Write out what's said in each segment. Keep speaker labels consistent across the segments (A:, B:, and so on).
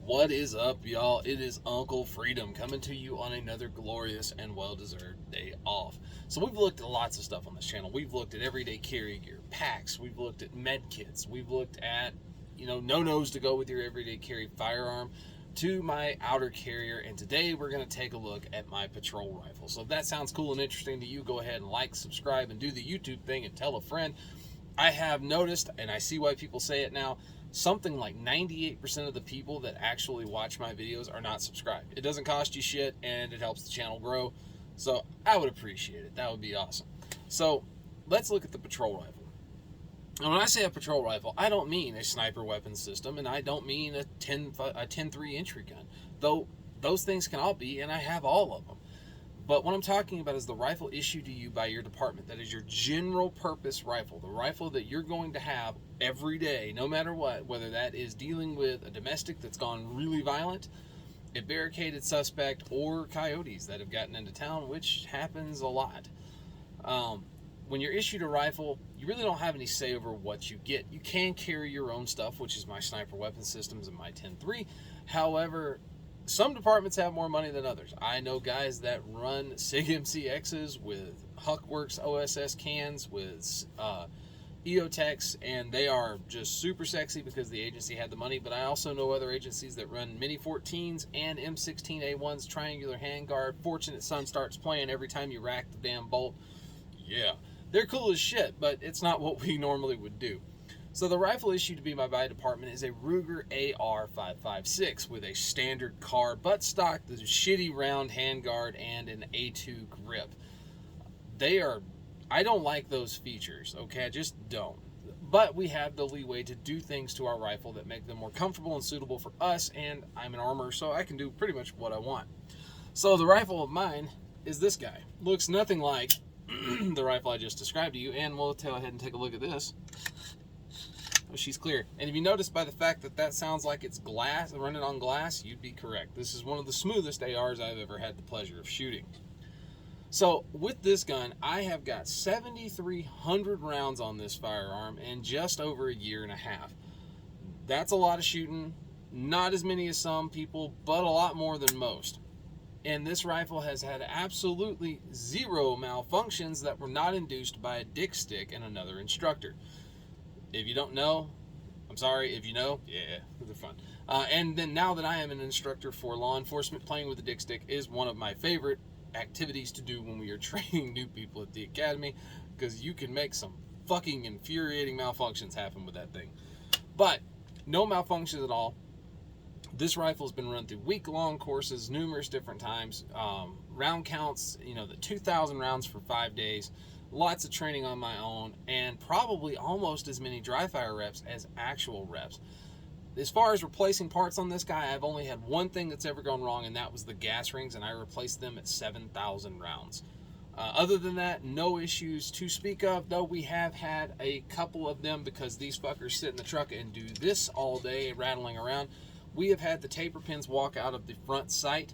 A: What is up, y'all? It is Uncle Freedom coming to you on another glorious and well-deserved day off. So we've looked at lots of stuff on this channel. We've looked at everyday carry gear, packs. We've looked at med kits. We've looked at, no-nos to go with your everyday carry firearm to my outer carrier. And today we're going to take a look at my patrol rifle. So if that sounds cool and interesting to you, go ahead and like, subscribe, and do the YouTube thing and tell a friend. I have noticed, and I see why people say it now, something like 98% of the people that actually watch my videos are not subscribed. It doesn't cost you shit, and it helps the channel grow. So I would appreciate it. That would be awesome. So let's look at the patrol rifle. And when I say a patrol rifle, I don't mean a sniper weapon system, and I don't mean a 10.3 entry gun. Though those things can all be, and I have all of them. But what I'm talking about is the rifle issued to you by your department. That is your general purpose rifle. The rifle that you're going to have every day, no matter what, whether that is dealing with a domestic that's gone really violent, a barricaded suspect, or coyotes that have gotten into town, which happens a lot. When you're issued a rifle, you really don't have any say over what you get. You can carry your own stuff, which is my sniper weapon systems and my 10.3. However, some departments have more money than others. I know guys that run SIG MCXs with Huckworks OSS cans with EOTechs, and they are just super sexy because the agency had the money. But I also know other agencies that run Mini 14s and M16A1s, triangular handguard. Fortunate Son starts playing every time you rack the damn bolt. Yeah, they're cool as shit, but it's not what we normally would do. So the rifle issued to be by my department is a Ruger AR-556 with a standard car buttstock, the shitty round handguard, and an A2 grip. I don't like those features, okay? I just don't. But we have the leeway to do things to our rifle that make them more comfortable and suitable for us, and I'm an armor, so I can do pretty much what I want. So the rifle of mine is this guy. Looks nothing like the rifle I just described to you, and we'll go ahead and take a look at this. Oh, she's clear. And if you notice by the fact that that sounds like it's glass, running on glass, you'd be correct. This is one of the smoothest ARs I've ever had the pleasure of shooting. So with this gun, I have got 7,300 rounds on this firearm in just over a year and a half. That's a lot of shooting. Not as many as some people, but a lot more than most. And this rifle has had absolutely zero malfunctions that were not induced by a dick stick and another instructor. If you don't know, I'm sorry. If you know, yeah, they're fun. And then now that I am an instructor for law enforcement, playing with the dick stick is one of my favorite activities to do when we are training new people at the academy, because you can make some fucking infuriating malfunctions happen with that thing. But no malfunctions at all. This rifle has been run through week-long courses numerous different times. Round counts, the 2,000 rounds for 5 days. Lots of training on my own, and probably almost as many dry fire reps as actual reps. As far as replacing parts on this guy, I've only had one thing that's ever gone wrong, and that was the gas rings, and I replaced them at 7,000 rounds. Other than that, no issues to speak of, though we have had a couple of them because these fuckers sit in the truck and do this all day, rattling around. We have had the taper pins walk out of the front sight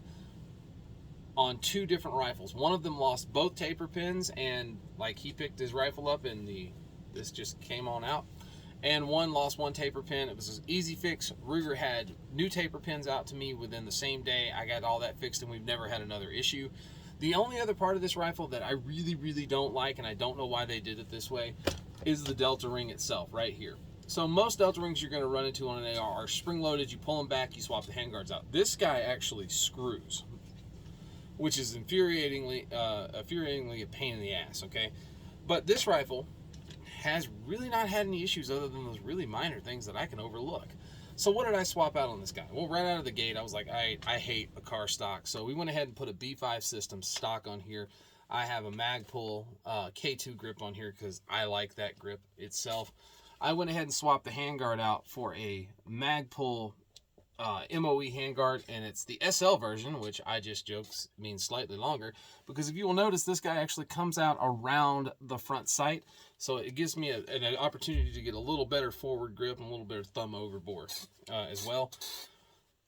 A: on 2 different rifles. One of them lost both taper pins, and like he picked his rifle up and this just came on out. And one lost 1 taper pin. It was an easy fix. Ruger had new taper pins out to me within the same day. I got all that fixed, and we've never had another issue. The only other part of this rifle that I really, really don't like, and I don't know why they did it this way, is the delta ring itself right here. So most delta rings you're going to run into on an AR are spring-loaded. You pull them back, you swap the handguards out. This guy actually screws, which is infuriatingly a pain in the ass, okay? But this rifle has really not had any issues other than those really minor things that I can overlook. So what did I swap out on this guy? Well, right out of the gate, I was like, I hate a car stock. So we went ahead and put a B5 system stock on here. I have a Magpul K2 grip on here because I like that grip itself. I went ahead and swapped the handguard out for a Magpul MOE handguard, and it's the SL version, which I just jokes means slightly longer, because if you will notice, this guy actually comes out around the front sight, so it gives me an opportunity to get a little better forward grip and a little better thumb overboard as well.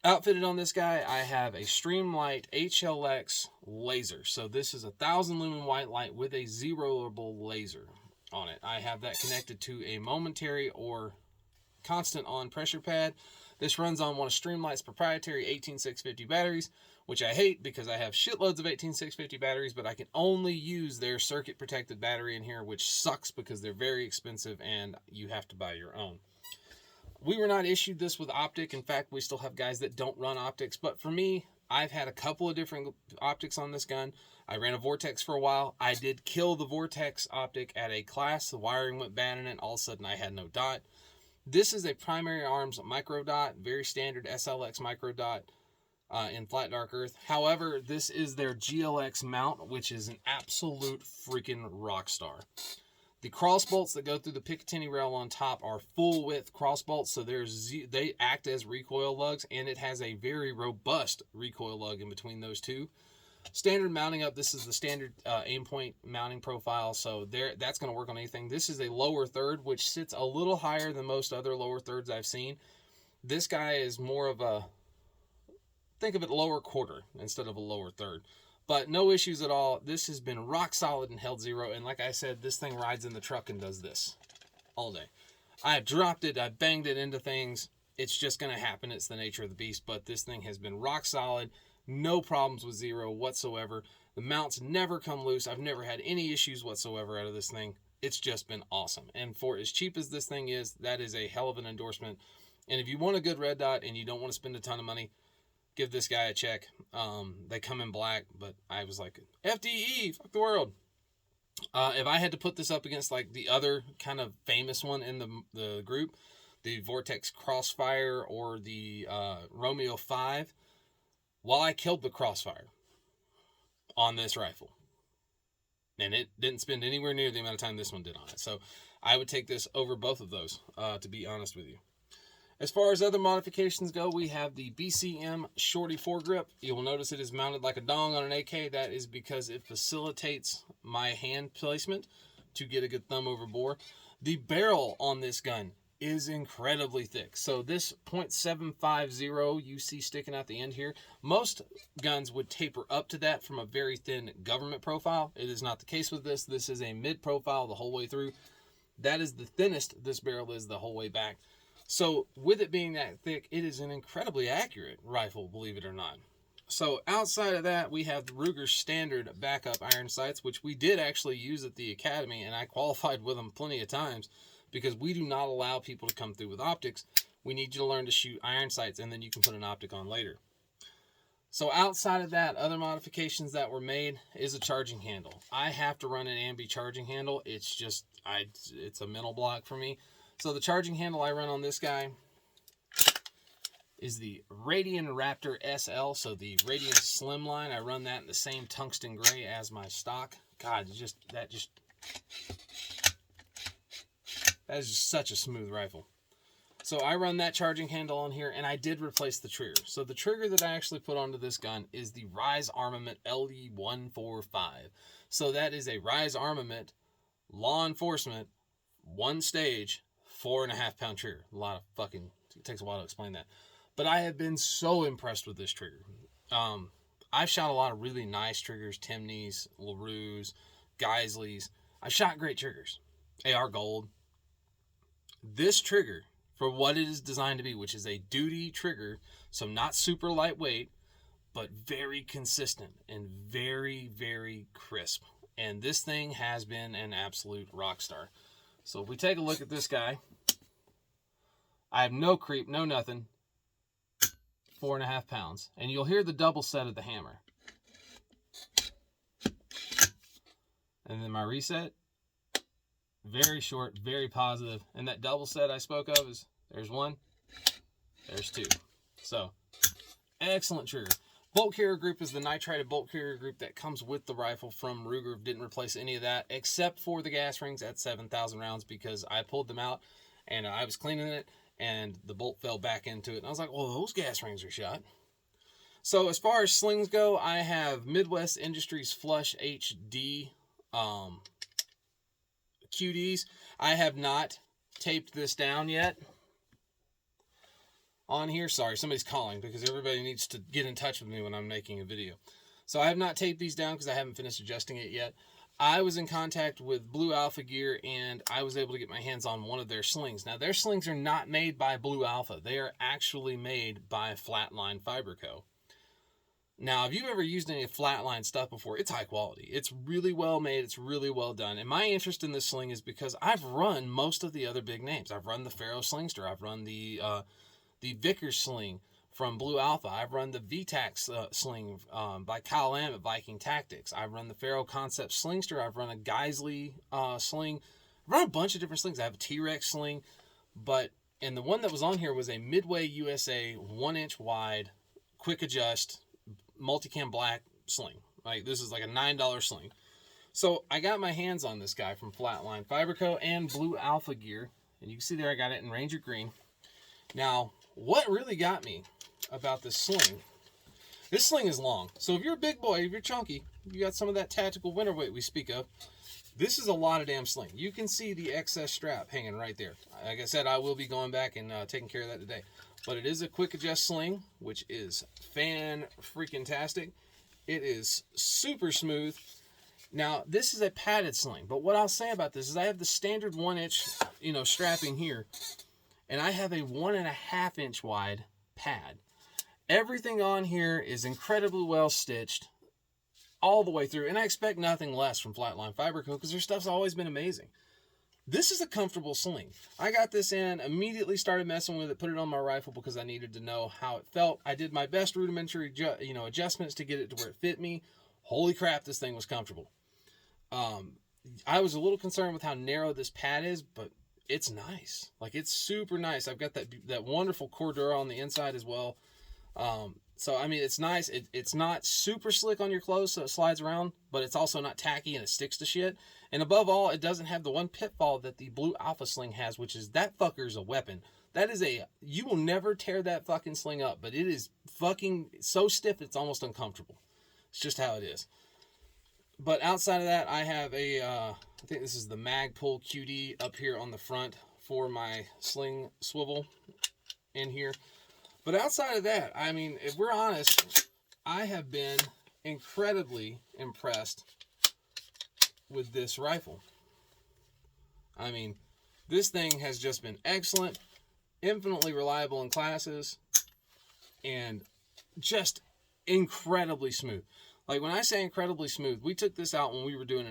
A: Outfitted on this guy, I have a Streamlight HLX laser. So this is a 1,000 lumen white light with a zeroable laser on it. I have that connected to a momentary or constant on pressure pad. This runs on one of Streamlight's proprietary 18650 batteries, which I hate because I have shitloads of 18650 batteries, but I can only use their circuit protected battery in here, which sucks because they're very expensive and you have to buy your own. We were not issued this with optic. In fact, we still have guys that don't run optics, but for me, I've had a couple of different optics on this gun. I ran a Vortex for a while. I did kill the Vortex optic at a class. The wiring went bad in it. All of a sudden, I had no dot. This is a Primary Arms micro dot, very standard SLX micro dot in flat dark earth. However, this is their GLX mount, which is an absolute freaking rock star. The cross bolts that go through the Picatinny rail on top are full width cross bolts, so they act as recoil lugs, and it has a very robust recoil lug in between those two. Standard mounting up, this is the standard aim point mounting profile, so that's going to work on anything. This is a lower third, which sits a little higher than most other lower thirds I've seen. This guy is more of a, think of it lower quarter instead of a lower third. But no issues at all. This has been rock solid and held zero. And like I said, this thing rides in the truck and does this all day. I've dropped it. I've banged it into things. It's just going to happen. It's the nature of the beast. But this thing has been rock solid. No problems with zero whatsoever. The mounts never come loose. I've never had any issues whatsoever out of this thing. It's just been awesome. And for as cheap as this thing is, that is a hell of an endorsement. And if you want a good red dot and you don't want to spend a ton of money, give this guy a check. They come in black, but I was like, FDE, fuck the world. If I had to put this up against like the other kind of famous one in the group, the Vortex Crossfire or the Romeo 5, well, I killed the Crossfire on this rifle. And it didn't spend anywhere near the amount of time this one did on it. So I would take this over both of those, to be honest with you. As far as other modifications go, we have the BCM Shorty foregrip. You will notice it is mounted like a dong on an AK. That is because it facilitates my hand placement to get a good thumb over bore. The barrel on this gun is incredibly thick. So this .750 you see sticking out the end here, most guns would taper up to that from a very thin government profile. It is not the case with this. This is a mid profile the whole way through. That is the thinnest this barrel is the whole way back. So with it being that thick, it is an incredibly accurate rifle, believe it or not. So outside of that, we have the Ruger's standard backup iron sights, which we did actually use at the academy, and I qualified with them plenty of times because we do not allow people to come through with optics. We need you to learn to shoot iron sights, and then you can put an optic on later. So outside of that, other modifications that were made is a charging handle. I have to run an ambi charging handle. It's just, it's a mental block for me. So the charging handle I run on this guy is the Radian Raptor SL, so the Radian Slimline. I run that in the same tungsten gray as my stock. God, that is just such a smooth rifle. So I run that charging handle on here, and I did replace the trigger. So the trigger that I actually put onto this gun is the Rise Armament LE-145. So that is a Rise Armament law enforcement, one stage, 4.5 pound trigger. It takes a while to explain that. But I have been so impressed with this trigger. I've shot a lot of really nice triggers, Timneys, LaRue's, Geisleys. I've shot great triggers, AR Gold. This trigger, for what it is designed to be, which is a duty trigger, so not super lightweight, but very consistent and very, very crisp. And this thing has been an absolute rock star. So if we take a look at this guy, I have no creep, no nothing, 4.5 pounds. And you'll hear the double set of the hammer. And then my reset, very short, very positive. And that double set I spoke of is, there's one, there's two. So, excellent trigger. Bolt carrier group is the nitrided bolt carrier group that comes with the rifle from Ruger. Didn't replace any of that except for the gas rings at 7,000 rounds because I pulled them out and I was cleaning it and the bolt fell back into it. And I was like, well, those gas rings are shot. So as far as slings go, I have Midwest Industries Flush HD QDs. I have not taped this down yet on here. Sorry, somebody's calling because everybody needs to get in touch with me when I'm making a video. So I have not taped these down because I haven't finished adjusting it yet. I was in contact with Blue Alpha Gear, and I was able to get my hands on one of their slings. Now, their slings are not made by Blue Alpha. They are actually made by Flatline Fiber Co. Now, if you've ever used any Flatline stuff before, it's high quality. It's really well made. It's really well done. And my interest in this sling is because I've run most of the other big names. I've run the Faro Slingster. I've run the Vickers sling from Blue Alpha. I've run the VTAC sling by Kyle Lamb at Viking Tactics. I've run the Faro Concept Slingster. I've run a Geisley sling. I've run a bunch of different slings. I have a T-Rex sling. And the one that was on here was a Midway USA 1-inch wide, quick adjust, multicam black sling. Like, this is like a $9 sling. So I got my hands on this guy from Flatline Fiber Co. and Blue Alpha Gear. And you can see there I got it in Ranger Green. Now, what really got me about this sling is long. So if you're a big boy, if you're chunky, you got some of that tactical winter weight we speak of, this is a lot of damn sling. You can see the excess strap hanging right there. Like I said, I will be going back and taking care of that today. But it is a quick adjust sling, which is fan-freaking-tastic. It is super smooth. Now, this is a padded sling, but what I'll say about this is I have the standard 1-inch, strapping here, and I have a 1.5-inch wide pad. Everything on here is incredibly well stitched all the way through, and I expect nothing less from Flatline Fiber Co. because their stuff's always been amazing. This is a comfortable sling. I got this in, immediately started messing with it, put it on my rifle because I needed to know how it felt. I did my best rudimentary, adjustments to get it to where it fit me. Holy crap, this thing was comfortable. I was a little concerned with how narrow this pad is, but it's nice. Like, it's super nice. I've got that wonderful Cordura on the inside as well. So, I mean, it's nice. It's not super slick on your clothes, so it slides around, but it's also not tacky and it sticks to shit. And above all, it doesn't have the one pitfall that the Blue Alpha sling has, which is that fucker's a weapon. That is you will never tear that fucking sling up, but it is fucking so stiff it's almost uncomfortable. It's just how it is. But outside of that, I have I think this is the Magpul QD up here on the front for my sling swivel in here. But outside of that, I mean, if we're honest, I have been incredibly impressed with this rifle. I mean, this thing has just been excellent, infinitely reliable in classes, and just incredibly smooth. Like, when I say incredibly smooth, we took this out when we were doing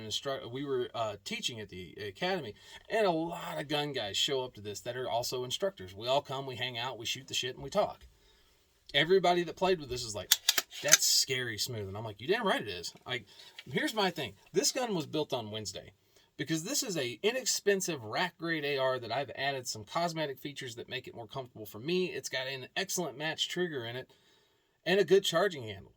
A: teaching at the academy, and a lot of gun guys show up to this that are also instructors. We all come, we hang out, we shoot the shit, and we talk. Everybody that played with this is like, that's scary smooth. And I'm like, you damn right it is. Like, here's my thing. This gun was built on Wednesday because this is a inexpensive rack grade AR that I've added some cosmetic features that make it more comfortable for me. It's got an excellent match trigger in it and a good charging handle.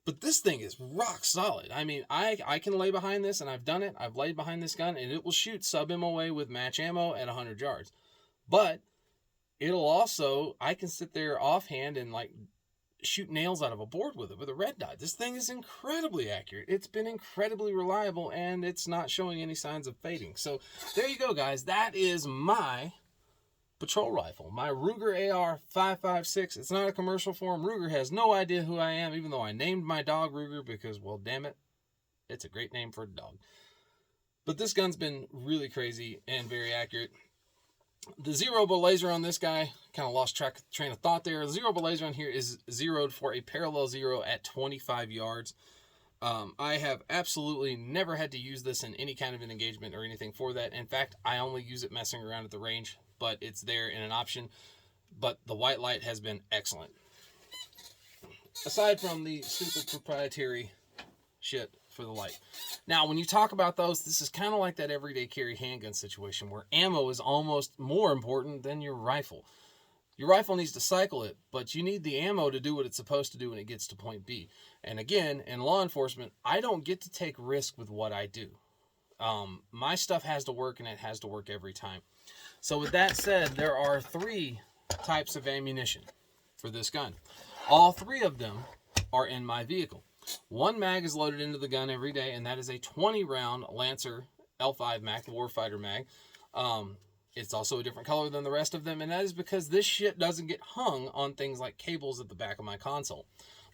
A: But this thing is rock solid. I mean, I can lay behind this, and I've done it. I've laid behind this gun, and it will shoot sub-MOA with match ammo at 100 yards. But it'll also, I can sit there offhand and, like, shoot nails out of a board with it with a red dot. This thing is incredibly accurate. It's been incredibly reliable, and it's not showing any signs of fading. So there you go, guys. That is my patrol rifle, my Ruger AR-556. It's not a commercial for him. Ruger has no idea who I am, even though I named my dog Ruger because, well, damn it, it's a great name for a dog. But this gun's been really crazy and very accurate. The zeroable laser on this guy, kind of lost train of thought there. The zeroable laser on here is zeroed for a parallel zero at 25 yards. I have absolutely never had to use this in any kind of an engagement or anything for that. In fact, I only use it messing around at the range, but it's there in an option. But the white light has been excellent. Aside from the stupid proprietary shit for the light. Now, when you talk about those, this is kind of like that everyday carry handgun situation where ammo is almost more important than your rifle. Your rifle needs to cycle it, but you need the ammo to do what it's supposed to do when it gets to point B. And again, in law enforcement, I don't get to take risk with what I do. My stuff has to work, and it has to work every time. So with that said, there are 3 types of ammunition for this gun. All 3 of them are in my vehicle. One mag is loaded into the gun every day, and that is a 20-round Lancer L5 mag, the Warfighter mag. It's also a different color than the rest of them, and that is because this shit doesn't get hung on things like cables at the back of my console.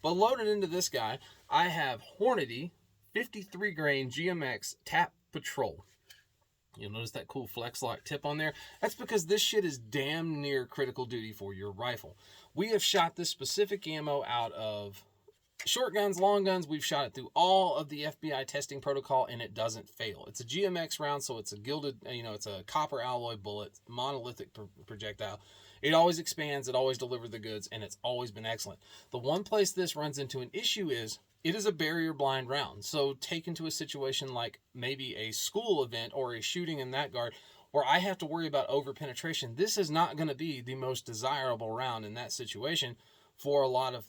A: But loaded into this guy, I have Hornady 53 grain GMX Tap Patrol. You'll notice that cool flex lock tip on there. That's because this shit is damn near critical duty for your rifle. We have shot this specific ammo out of short guns, long guns. We've shot it through all of the FBI testing protocol, and it doesn't fail. It's a GMX round, so it's a gilded, it's a copper alloy bullet, monolithic projectile. It always expands, it always delivers the goods, and it's always been excellent. The one place this runs into an issue is it is a barrier blind round. So take into a situation like maybe a school event or a shooting in that guard where I have to worry about over penetration. This is not going to be the most desirable round in that situation for a lot of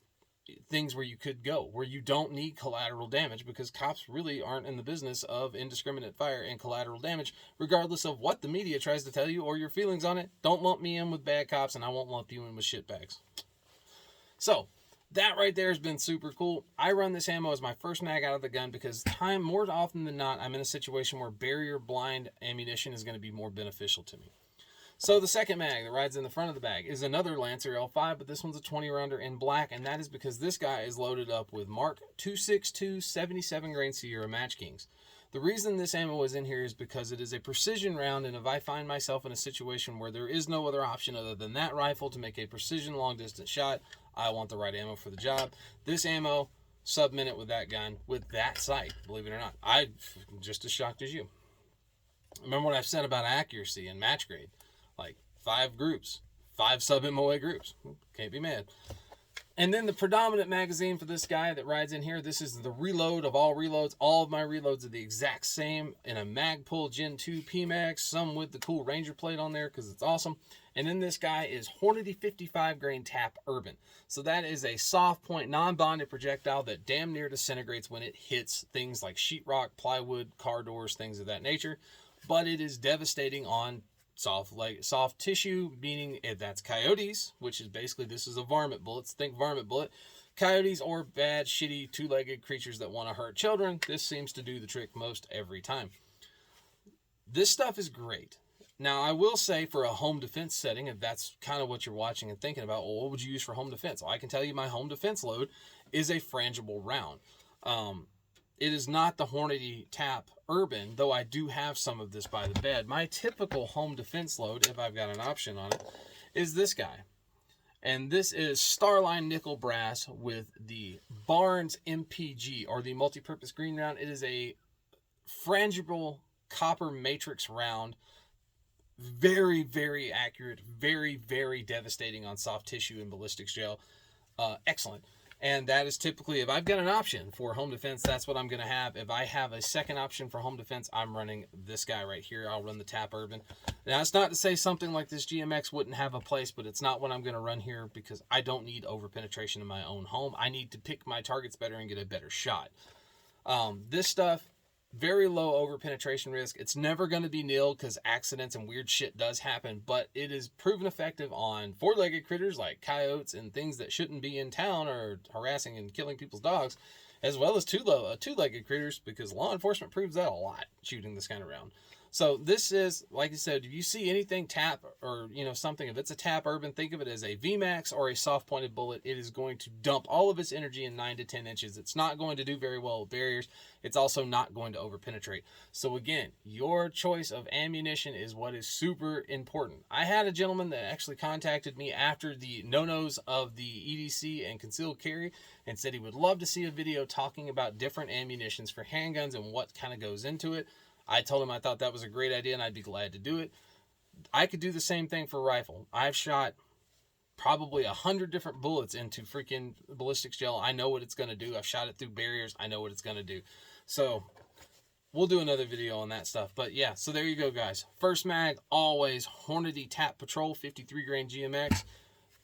A: things where you could go, where you don't need collateral damage, because cops really aren't in the business of indiscriminate fire and collateral damage, regardless of what the media tries to tell you or your feelings on it. Don't lump me in with bad cops, and I won't lump you in with shitbags. So that right there has been super cool. I run this ammo as my first mag out of the gun because more often than not, I'm in a situation where barrier blind ammunition is going to be more beneficial to me. So the second mag that rides in the front of the bag is another Lancer L5, but this one's a 20 rounder in black, and that is because this guy is loaded up with Mark 262 77 grain Sierra Match Kings. The reason this ammo is in here is because it is a precision round, and if I find myself in a situation where there is no other option other than that rifle to make a precision long distance shot, I want the right ammo for the job. This ammo, sub-minute with that gun, with that sight, believe it or not. I'm just as shocked as you. Remember what I've said about accuracy and match grade. Like 5 groups, 5 sub-MOA groups. Can't be mad. And then the predominant magazine for this guy that rides in here, this is the reload of all reloads. All of my reloads are the exact same in a Magpul Gen 2 PMAX, some with the cool Ranger plate on there because it's awesome. And then this guy is Hornady 55 grain Tap Urban. So that is a soft point, non-bonded projectile that damn near disintegrates when it hits things like sheetrock, plywood, car doors, things of that nature. But it is devastating on soft tissue, meaning if that's coyotes, which is basically, this is a varmint bullet. Think varmint bullet. Coyotes or bad, shitty, two-legged creatures that want to hurt children. This seems to do the trick most every time. This stuff is great. Now, I will say for a home defense setting, if that's kind of what you're watching and thinking about, well, what would you use for home defense? Well, I can tell you my home defense load is a frangible round. It is not the Hornady Tap Urban, though I do have some of this by the bed. My typical home defense load, if I've got an option on it, is this guy. And this is Starline Nickel Brass with the Barnes MPG, or the multi-purpose green round. It is a frangible copper matrix round. Very, very accurate. Very, very devastating on soft tissue and ballistics gel. Excellent. And that is typically, if I've got an option for home defense, that's what I'm going to have. If I have a second option for home defense, I'm running this guy right here. I'll run the Tap Urban. Now, it's not to say something like this GMX wouldn't have a place, but it's not what I'm going to run here because I don't need over penetration in my own home. I need to pick my targets better and get a better shot. This stuff, very low over penetration risk. It's never going to be nil because accidents and weird shit does happen, but it is proven effective on four-legged critters like coyotes and things that shouldn't be in town or harassing and killing people's dogs, as well as two-legged critters, because law enforcement proves that a lot shooting this kind of round. So this is, like I said, if you see anything tap or, something, if it's a Tap Urban, think of it as a VMAX or a soft-pointed bullet. It is going to dump all of its energy in 9 to 10 inches. It's not going to do very well with barriers. It's also not going to over-penetrate. So again, your choice of ammunition is what is super important. I had a gentleman that actually contacted me after the no-nos of the EDC and concealed carry and said he would love to see a video talking about different ammunitions for handguns and what kind of goes into it. I told him I thought that was a great idea and I'd be glad to do it. I could do the same thing for a rifle. I've shot probably 100 different bullets into freaking ballistics gel. I know what it's going to do. I've shot it through barriers. I know what it's going to do. So we'll do another video on that stuff. But yeah, so there you go, guys. First mag, always Hornady Tap Patrol 53 grain GMX.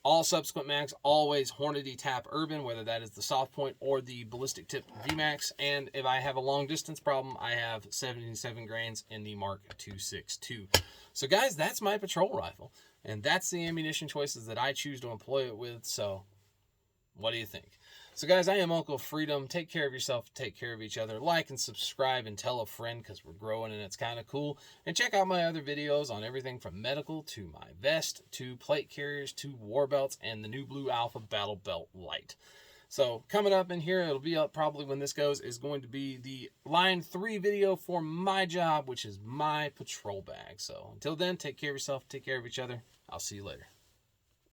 A: All subsequent mags, always Hornady Tap Urban, whether that is the soft point or the ballistic tip VMAX. And if I have a long distance problem, I have 77 grains in the Mark 262. So guys, that's my patrol rifle. And that's the ammunition choices that I choose to employ it with. So what do you think? So guys, I am Uncle Freedom. Take care of yourself. Take care of each other. Like and subscribe and tell a friend because we're growing and it's kind of cool. And check out my other videos on everything from medical to my vest to plate carriers to war belts and the new Blue Alpha Battle Belt Light. So coming up in here, it'll be up probably when this goes, is going to be the line 3 video for my job, which is my patrol bag. So until then, take care of yourself, take care of each other. I'll see you later.